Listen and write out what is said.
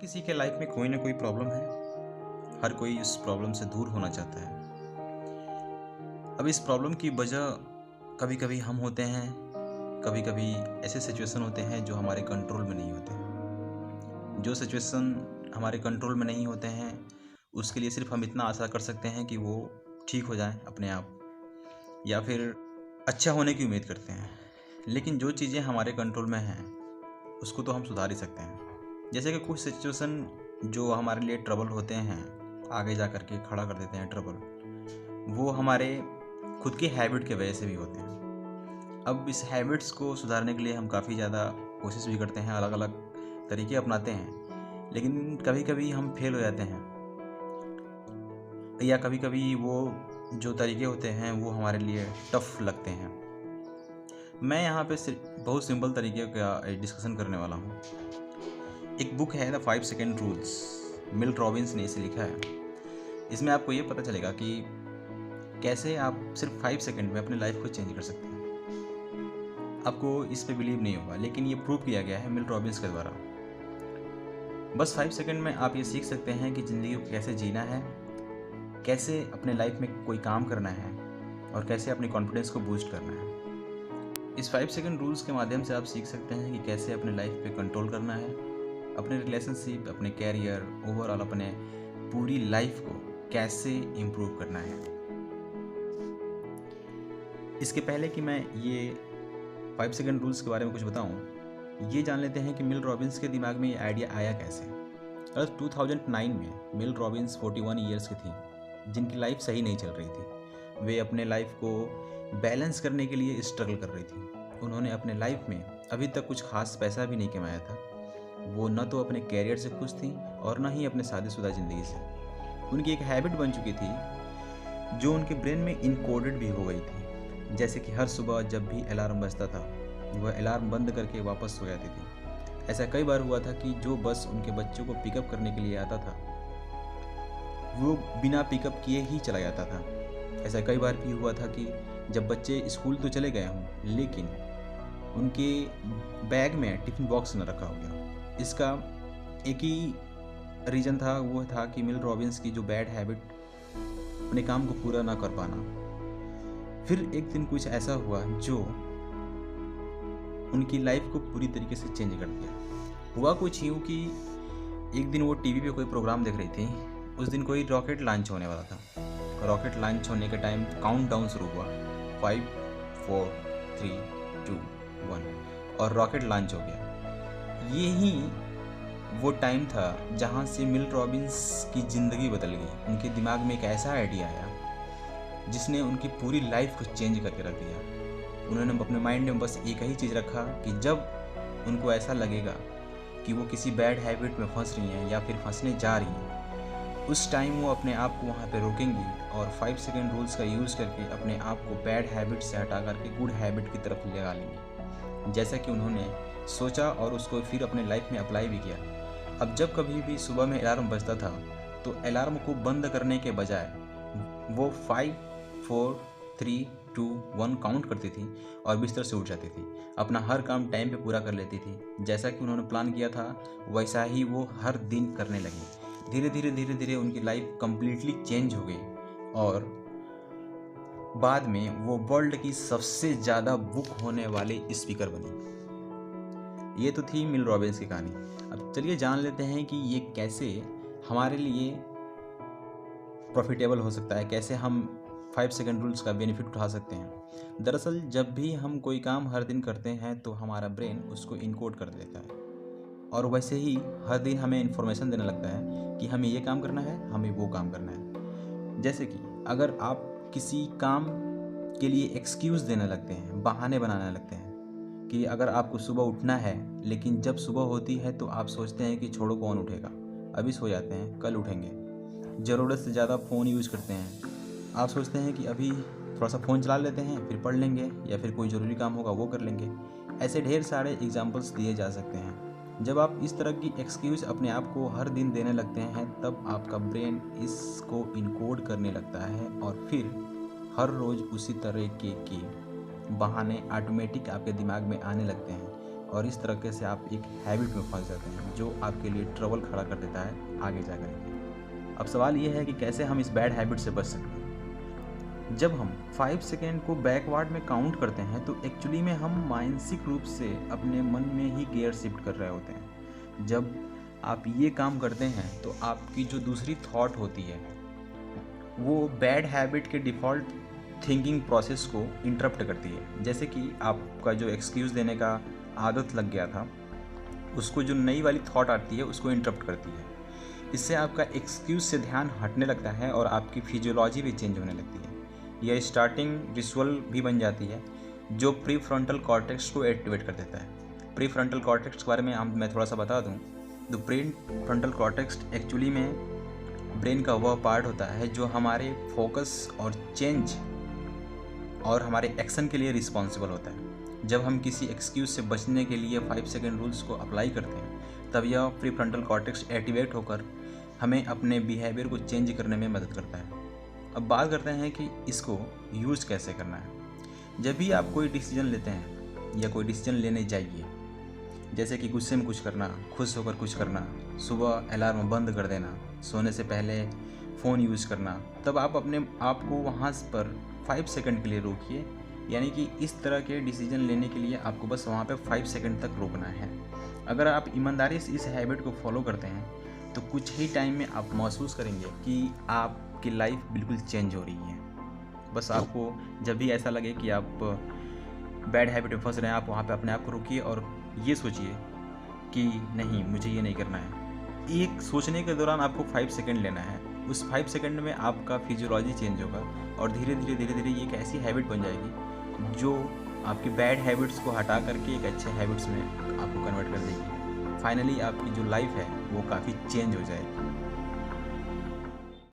किसी के लाइफ में कोई ना कोई प्रॉब्लम है। हर कोई इस प्रॉब्लम से दूर होना चाहता है। अब इस प्रॉब्लम की वजह कभी कभी हम होते हैं, कभी कभी ऐसे सिचुएशन होते हैं जो हमारे कंट्रोल में नहीं होते हैं। जो सिचुएशन हमारे कंट्रोल में नहीं होते हैं उसके लिए सिर्फ हम इतना आशा कर सकते हैं कि वो ठीक हो जाए अपने आप, या फिर अच्छा होने की उम्मीद करते हैं। लेकिन जो चीज़ें हमारे कंट्रोल में हैं उसको तो हम सुधार ही सकते हैं। जैसे कि कुछ सिचुएशन जो हमारे लिए ट्रबल होते हैं, आगे जा कर के खड़ा कर देते हैं ट्रबल, वो हमारे खुद की हैबिट के वजह से भी होते हैं। अब इस हैबिट्स को सुधारने के लिए हम काफ़ी ज़्यादा कोशिश भी करते हैं, अलग अलग तरीके अपनाते हैं, लेकिन कभी कभी हम फेल हो जाते हैं, या कभी कभी वो जो तरीके होते हैं वो हमारे लिए टफ लगते हैं। मैं यहाँ पे बहुत सिंपल तरीके का डिस्कशन करने वाला हूँ। एक बुक है the 5 second rules, mill Robins ने इसे लिखा है। इसमें आपको ये पता चलेगा कि कैसे आप सिर्फ 5 सेकेंड में अपने लाइफ को चेंज कर सकते हैं। आपको इस पे बिलीव नहीं होगा, लेकिन ये प्रूव किया गया है मिल रॉबिन्स के द्वारा। बस 5 सेकेंड में आप ये सीख सकते हैं कि ज़िंदगी को कैसे जीना है, कैसे अपने लाइफ में कोई काम करना है, और कैसे अपने कॉन्फिडेंस को बूस्ट करना है। इस 5 सेकेंड रूल्स के माध्यम से आप सीख सकते हैं कि कैसे अपने लाइफ पे कंट्रोल करना है, अपने रिलेशनशिप, अपने कैरियर, ओवरऑल अपने पूरी लाइफ को कैसे इम्प्रूव करना है। इसके पहले कि मैं ये 5 सेकेंड रूल्स के बारे में कुछ बताऊं, ये जान लेते हैं कि मिल रॉबिन्स के दिमाग में ये आइडिया आया कैसे। 2009 में मिल रॉबिन्स 41 ईयर्स की थी, जिनकी लाइफ सही नहीं चल रही थी। वे अपने लाइफ को बैलेंस करने के लिए स्ट्रगल कर रही थी। उन्होंने अपने लाइफ में अभी तक कुछ खास पैसा भी नहीं कमाया था। वो न तो अपने कैरियर से खुश थी और न ही अपने शादीशुदा ज़िंदगी से। उनकी एक हैबिट बन चुकी थी जो उनके ब्रेन में इनकोडेड भी हो गई थी। जैसे कि हर सुबह जब भी अलार्म बजता था, वह अलार्म बंद करके वापस सो जाती थी। ऐसा कई बार हुआ था कि जो बस उनके बच्चों को पिकअप करने के लिए आता था, वो बिना पिकअप किए ही चला जाता था। ऐसा कई बार भी हुआ था कि जब बच्चे स्कूल तो चले गए हों, लेकिन उनके बैग में टिफ़िन बॉक्स न रखा हो गया। इसका एक ही रीज़न था, वो था कि मिल रॉबिन्स की जो बैड हैबिट, अपने काम को पूरा ना कर पाना। फिर एक दिन कुछ ऐसा हुआ जो उनकी लाइफ को पूरी तरीके से चेंज कर दिया। हुआ कुछ यूँ कि एक दिन वो टीवी पे कोई प्रोग्राम देख रही थी। उस दिन कोई रॉकेट लॉन्च होने वाला था। रॉकेट लॉन्च होने के टाइम काउंटडाउन शुरू हुआ, 5 4 3 2 1, और रॉकेट लॉन्च हो गया। ये ही वो टाइम था जहाँ से मिल रॉबिन्स की ज़िंदगी बदल गई। उनके दिमाग में एक ऐसा आइडिया आया जिसने उनकी पूरी लाइफ को चेंज करके रख दिया। उन्होंने अपने माइंड में बस एक ही चीज़ रखा कि जब उनको ऐसा लगेगा कि वो किसी बैड हैबिट में फंस रही हैं या फिर फंसने जा रही हैं, उस टाइम वो अपने आप को वहाँ पे रोकेंगी और 5 सेकेंड रूल्स का यूज़ करके अपने आप को बैड हैबिट से हटा करके गुड हैबिट की तरफ लगा लेंगी। जैसा कि उन्होंने सोचा और उसको फिर अपने लाइफ में अप्लाई भी किया। अब जब कभी भी सुबह में अलार्म बजता था तो अलार्म को बंद करने के बजाय वो 5 4 3 2 1 काउंट करती थी और बिस्तर से उठ जाती थी। अपना हर काम टाइम पे पूरा कर लेती थी। जैसा कि उन्होंने प्लान किया था वैसा ही वो हर दिन करने लगी। धीरे धीरे उनकी लाइफ कम्प्लीटली चेंज हो गई और बाद में वो वर्ल्ड की सबसे ज़्यादा बुक होने वाली स्पीकर बनी। ये तो थी मिल रॉबिन्स की कहानी। अब चलिए जान लेते हैं कि ये कैसे हमारे लिए प्रॉफिटेबल हो सकता है, कैसे हम 5 सेकेंड रूल्स का बेनिफिट उठा सकते हैं। दरअसल जब भी हम कोई काम हर दिन करते हैं तो हमारा ब्रेन उसको इनकोड कर देता है, और वैसे ही हर दिन हमें इन्फॉर्मेशन देने लगता है कि हमें ये काम करना है, हमें वो काम करना है। जैसे कि अगर आप किसी काम के लिए एक्सक्यूज़ देने लगते हैं, बहाने बनाने लगते हैं कि अगर आपको सुबह उठना है, लेकिन जब सुबह होती है तो आप सोचते हैं कि छोड़ो कौन उठेगा, अभी सो जाते हैं, कल उठेंगे। ज़रूरत से ज़्यादा फ़ोन यूज़ करते हैं। आप सोचते हैं कि अभी थोड़ा सा फ़ोन चला लेते हैं, फिर पढ़ लेंगे, या फिर कोई ज़रूरी काम होगा वो कर लेंगे। ऐसे ढेर सारे एग्जाम्पल्स दिए जा सकते हैं। जब आप इस तरह की एक्सक्यूज़ अपने आप को हर दिन देने लगते हैं तब आपका ब्रेन इसको इनकोड करने लगता है, और फिर हर रोज़ उसी तरह के बहाने ऑटोमेटिक आपके दिमाग में आने लगते हैं। और इस तरीके से आप एक हैबिट में फंस जाते हैं जो आपके लिए ट्रबल खड़ा कर देता है आगे जा कर के। अब सवाल ये है कि कैसे हम इस बैड हैबिट से बच सकते हैं। जब हम 5 सेकेंड को बैकवर्ड में काउंट करते हैं तो एक्चुअली में हम मानसिक रूप से अपने मन में ही गियर शिफ्ट कर रहे होते हैं। जब आप ये काम करते हैं तो आपकी जो दूसरी थॉट होती है वो बैड हैबिट के डिफ़ॉल्ट थिंकिंग प्रोसेस को इंटरप्ट करती है। जैसे कि आपका जो एक्सक्यूज़ देने का आदत लग गया था, उसको जो नई वाली थॉट आती है उसको इंटरप्ट करती है। इससे आपका एक्सक्यूज़ से ध्यान हटने लगता है और आपकी फिजियोलॉजी भी चेंज होने लगती है। यह स्टार्टिंग रिचुअल भी बन जाती है जो प्री फ्रंटल कॉर्टेक्स को एक्टिवेट कर देता है। प्री फ्रंटल कॉर्टेक्स के बारे में मैं थोड़ा सा बता दूं तो प्री फ्रंटल कॉर्टेक्स एक्चुअली में ब्रेन का वह पार्ट होता है जो हमारे फोकस और चेंज और हमारे एक्शन के लिए रिस्पॉन्सिबल होता है। जब हम किसी एक्सक्यूज़ से बचने के लिए 5 सेकेंड रूल्स को अप्लाई करते हैं तब यह प्री फ्रंटल कॉर्टेक्स एक्टिवेट होकर हमें अपने बिहेवियर को चेंज करने में मदद करता है। अब बात करते हैं कि इसको यूज़ कैसे करना है। जब भी आप कोई डिसीजन लेते हैं या कोई डिसीजन लेने जाइए, जैसे कि गुस्से में कुछ करना, खुश होकर कुछ करना, सुबह अलार्म बंद कर देना, सोने से पहले फ़ोन यूज़ करना, तब आप अपने आप को वहाँ पर 5 सेकंड के लिए रोकिए। यानी कि इस तरह के डिसीजन लेने के लिए आपको बस वहाँ पे 5 सेकंड तक रोकना है। अगर आप ईमानदारी से इस हैबिट को फॉलो करते हैं तो कुछ ही टाइम में आप महसूस करेंगे कि आपकी लाइफ बिल्कुल चेंज हो रही है। बस आपको जब भी ऐसा लगे कि आप बैड हैबिट में फंस रहे हैं, आप वहाँ पे अपने आप को रोकिए और ये सोचिए कि नहीं, मुझे ये नहीं करना है। एक सोचने के दौरान आपको 5 सेकंड लेना है। उस 5 सेकंड में आपका फिजियोलॉजी चेंज होगा और धीरे धीरे ये एक ऐसी हैबिट बन जाएगी जो आपकी बैड हैबिट्स को हटा करके एक अच्छे हैबिट्स में आपको कन्वर्ट कर देगी। फाइनली आपकी जो लाइफ है वो काफ़ी चेंज हो जाएगी।